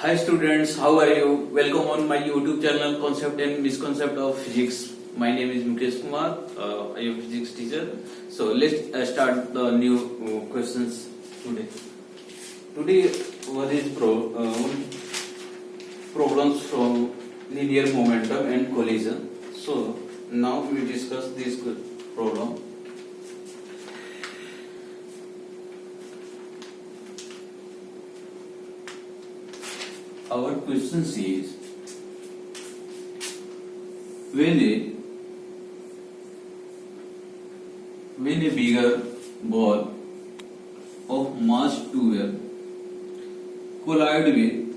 Hi students, how are you? Welcome on my YouTube channel Concept and Misconcept of Physics. My name is Mukesh Kumar. I am a physics teacher. So let's start the new questions today. Today, what is problems from linear momentum and collision. So now we discuss this problem. Our question is, when a bigger ball of mass 12 collide with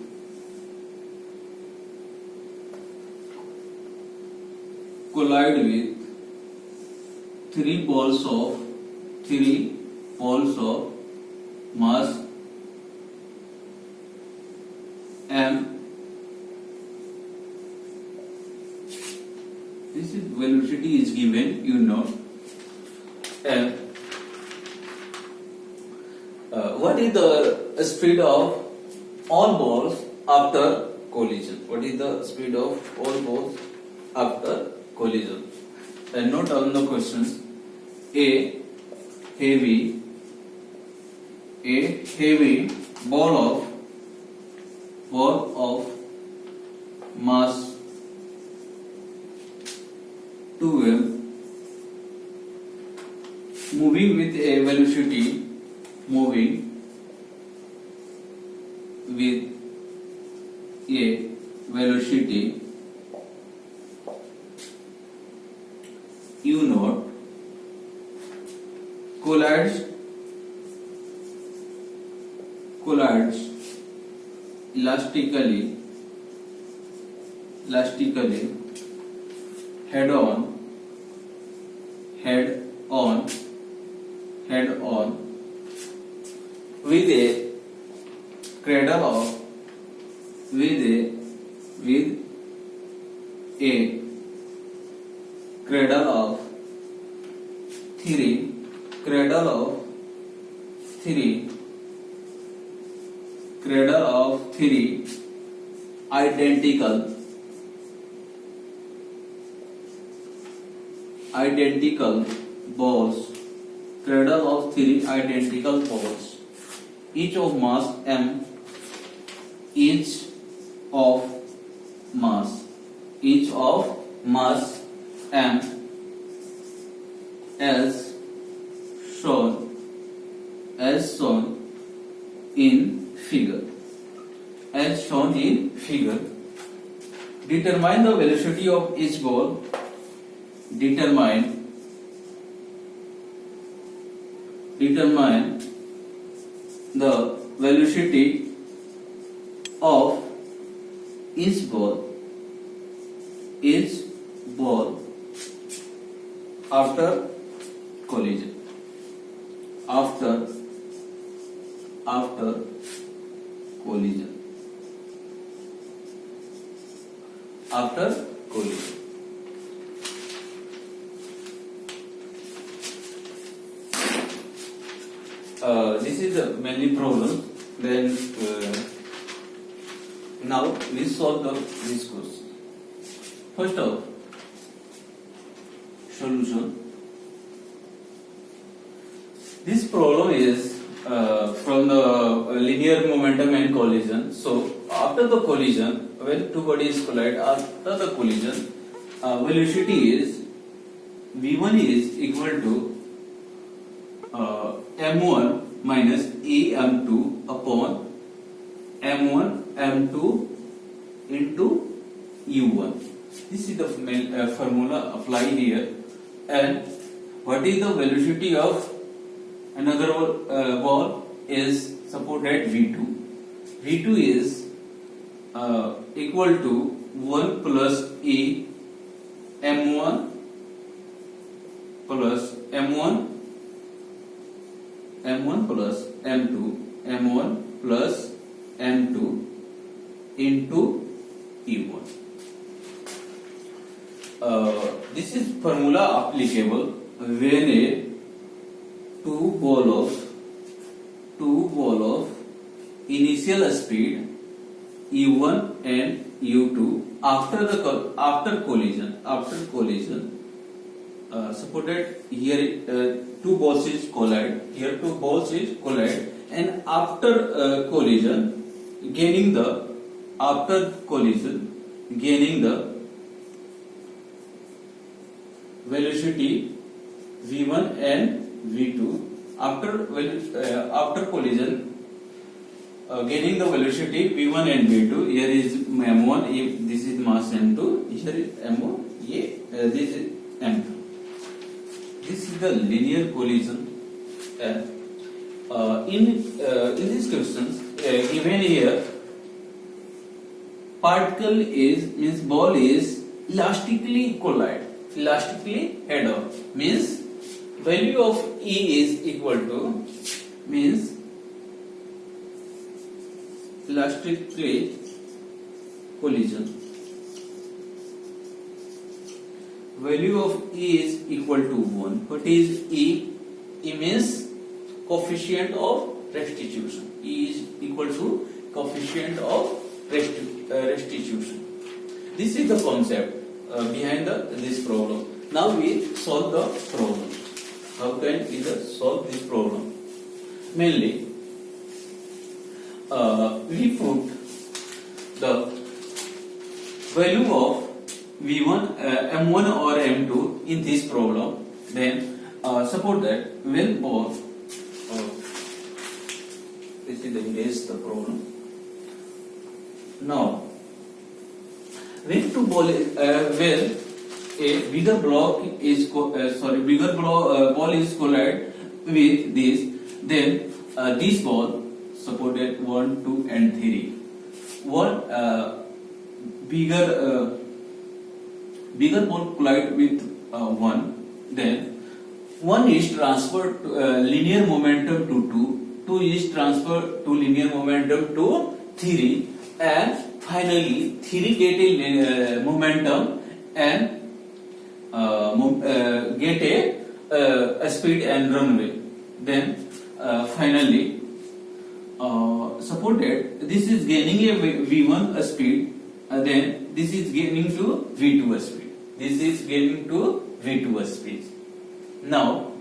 three balls of mass m, this is velocity is given, you know, m. What is the speed of all balls after collision? What is the speed of all balls after collision? And note down the questions. A heavy ball of mass 12 moving with a velocity u naught collides elastically head on with a cradle of three identical balls, each of mass m, each of mass m, as shown in figure. Determine the velocity of each ball. Determine the velocity of each ball after collision. After collision. This is the mainly problem. Then now we solve this question. First of solution. This problem is from the linear momentum and collision. So after the collision, when two bodies collide, after the collision, velocity is v1 is equal to m1 minus em2 upon m1 m2 into u1. This is the formula applied here. And what is the velocity of another ball is supported v2. v2 is equal to 1 plus e m1 plus m1 plus m2 plus m2 into e1. This is formula applicable when a two ball of initial speed U1 and U2 after collision. Suppose that here two balls is collide. Here two balls is collide, and after collision, gaining the velocity v1 and v2 after collision, gaining the velocity v1 and v2. Here is m1, this is mass m2, here is m1, this is m2. This is the linear collision. In these questions, given here, particle means ball is elastically head on, means value of E is equal to, means elastically collision. Value of E is equal to 1. What is E? E means coefficient of restitution. E is equal to coefficient of restitution. This is the concept behind this problem. Now we solve the problem. How can we solve this problem? Mainly, we put the value of V1, M1 or M2 in this problem. Then suppose that when ball, this is the erase the problem. Now, when two ball when a bigger ball is collide with this, then this ball, suppose that 1, 2 and 3, one bigger ball collide with one, then one is transferred to, linear momentum to 2 is transferred to linear momentum to 3, and finally 3 get a momentum and get a speed and runway. Then finally, suppose that this is gaining a V1 speed, then this is gaining to V2 speed. Now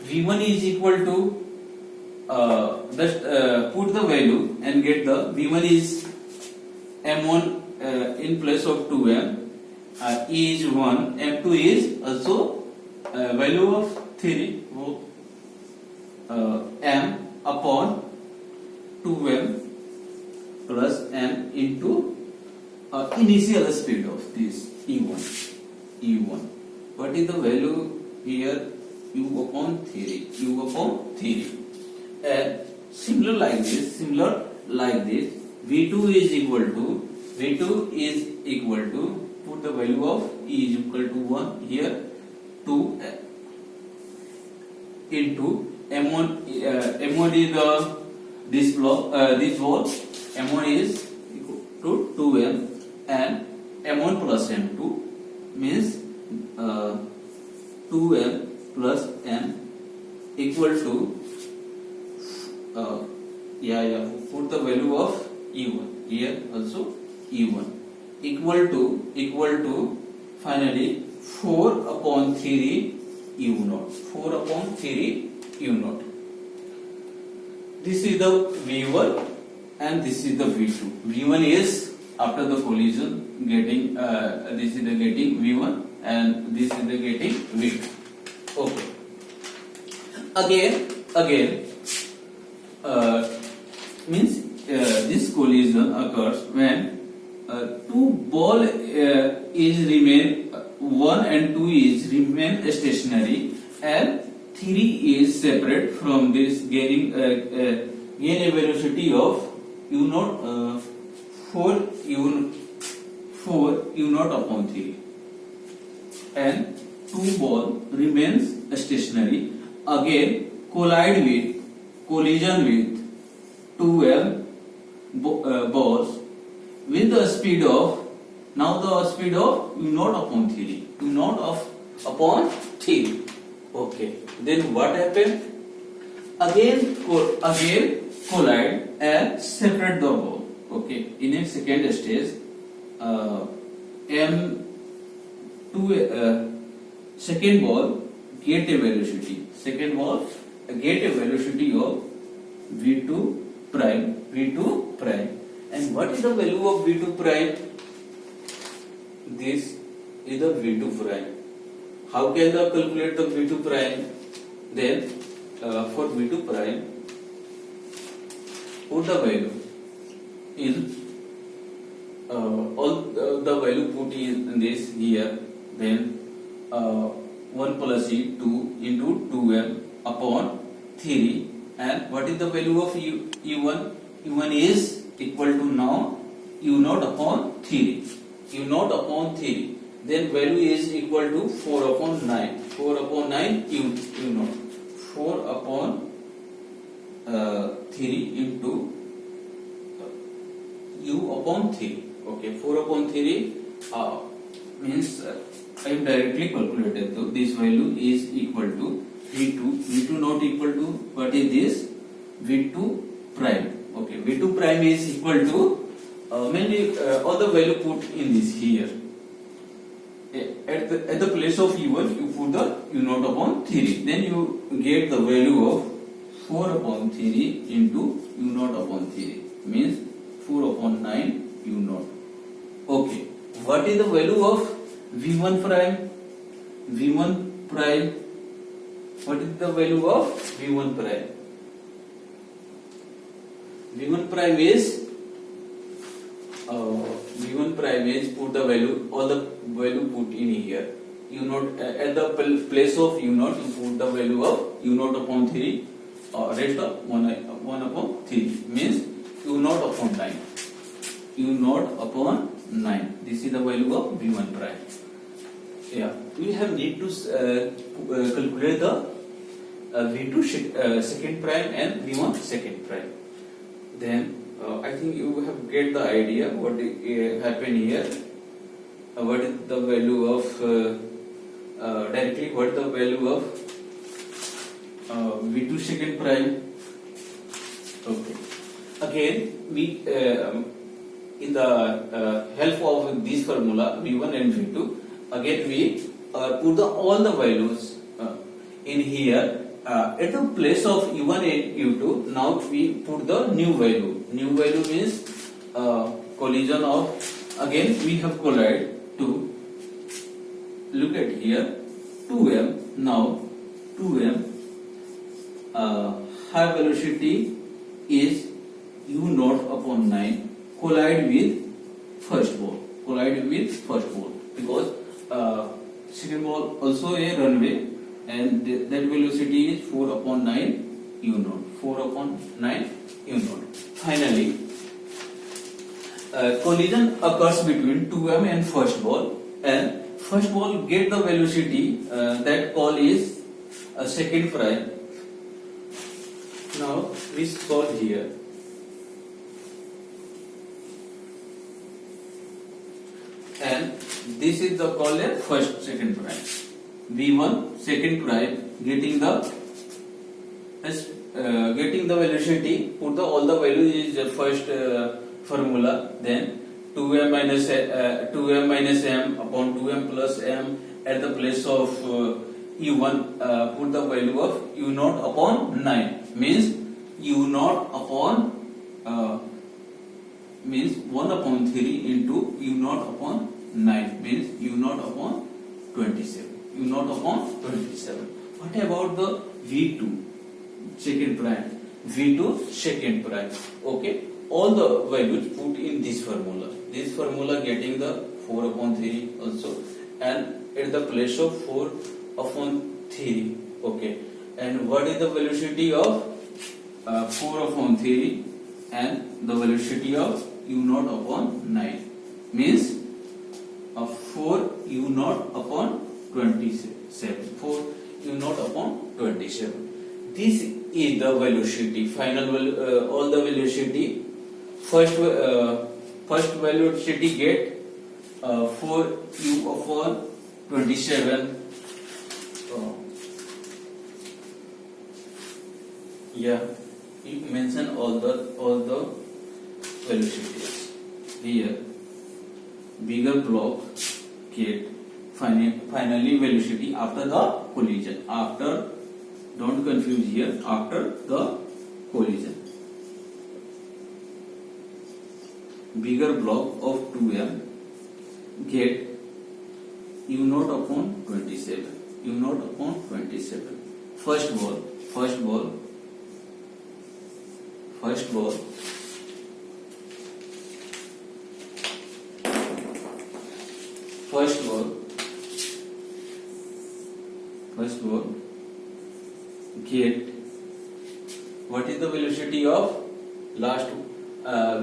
V1 is equal to put the value and get the V1 is M1 in place of 2M, E is 1, M2 is also value of 3, M upon 2M plus M into initial speed of this E1. What is the value here? U upon 3. And similar like this, V2 is equal to put the value of E is equal to 1 here, 2 into M1 is this ball, M1 is equal to 2M, and M1 plus M2 means 2M plus M equal to put the value of E1 here also, E1 equal to finally 4 upon 3 U0. This is the V1 and this is the V2. V1 is after the collision getting this is the getting V1 and this is the getting V2. Okay. Again means this collision occurs when two ball is remain 1 and 2 is remain stationary, and 3 is separate from this gain a velocity of U0 4 U0 upon 3, and two ball remains stationary. Again collision with 2M balls with the speed of U0 upon 3. Okay. Then what happened? Again collide and separate the ball. Okay, in a second stage, m to second ball get a velocity. Second ball get a velocity of v2 prime. V2 prime. And what is the value of v2 prime? This is the v2 prime. How can I calculate the v2 prime? Then for v2 prime, put the value in all the value put in this here. Then 1 plus e2 into 2m upon 3. And what is the value of u1? u1 is equal to now u0 upon 3. u0 upon 3. Then value is equal to 4 upon 9. 4 upon 9 u0. 4 upon 3 into u upon 3. Okay, 4 upon 3 means I have directly calculated. So this value is equal to v2. v2 not equal to what is this? v2 prime. Okay, v2 prime is equal to mainly all the value put in this here. At the place of u1 you put the u0 upon 3. Then you get the value of 4 upon 3 into u0 upon 3 means 4 upon 9 u0. Okay, what is the value of v1 prime? v1 prime. What is the value of v1 prime? v1 prime is put the value, all the value put in here. u0 at the place of u0 you put the value of u0 upon 3, rest of 1 upon 3 means u0 upon 9. u0 upon 9. This is the value of v1 prime. Yeah, we have need to calculate the v2 second prime and v1 second prime. Then I think you have get the idea what happened here. What is the value of directly? What is the value of v2 second prime? Okay. Again, we in the help of this formula v1 and v2. Again, we put all the values in here. At the place of u1 and u2, now we put the new value. New value means collision of. Again, we have collide to. Look at here, 2m. Now 2m high velocity is u0 upon 9. Collide with first ball. Collide with first ball because second ball also a runway. And that velocity is 4 upon 9 u0. 4 upon 9 u0. Finally, collision occurs between 2m and first ball, and first ball get the velocity. That call is a second prime. Now we solve here. And this is the call a first second prime. v1 second prime getting the velocity, put the all the values is the first formula. Then 2m minus m upon 2m plus m at the place of u1 put the value of u0 upon 9 means u0 upon means 1 upon 3 into u0 upon 9 means u0 upon 27. u0 upon 27. What about the v2 second prime? v2 second prime. Okay, all the values put in this formula. This formula getting the 4 upon 3 also, and at the place of 4 upon 3. Okay, and what is the velocity of 4 upon 3 and the velocity of u0 upon 9 means 4 u0 upon 27. 4 u0 upon 27. This is the velocity. Final all the velocity. First velocity get 4 u upon 27. Yeah, you mention all the velocities. Here, bigger block get finally velocity after the collision. After, don't confuse here, after the collision. Bigger block of 2m get u0 upon 27. u0 upon 27. First ball get, what is the velocity of last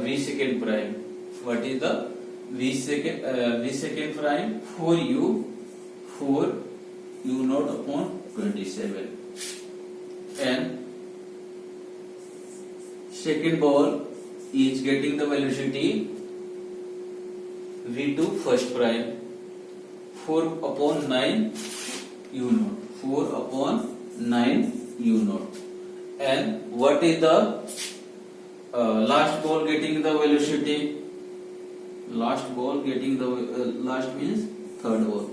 v second prime? What is the v second prime? 4u naught upon 27. And second ball is getting the velocity v2 first prime, 4 upon 9 u naught. 4 upon 9 u naught. And what is the last ball getting the velocity? Last ball getting the last means third ball.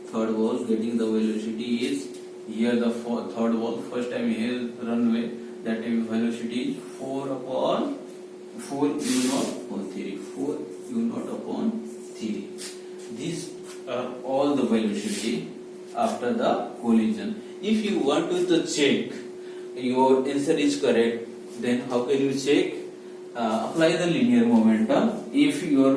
Third ball getting the velocity is here the third ball. First time here runway, that time velocity is 4 upon 4 u naught upon 3. 4 u naught upon 3. These are all the velocity after the collision. If you want to check your answer is correct, then how can you check? Apply the linear momentum. If your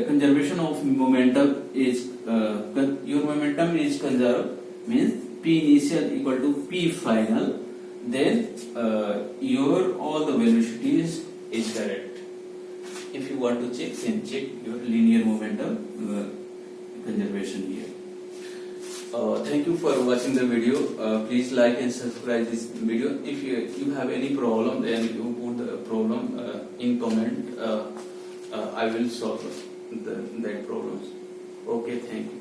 conservation of momentum is your momentum is conserved, means P initial equal to P final, then your all the velocities is correct. If you want to check, then check your linear momentum conservation here. Thank you for watching the video. Please like and subscribe this video. If you have any problem, then you put the problem in comment. I will solve that problems. Okay, thank you.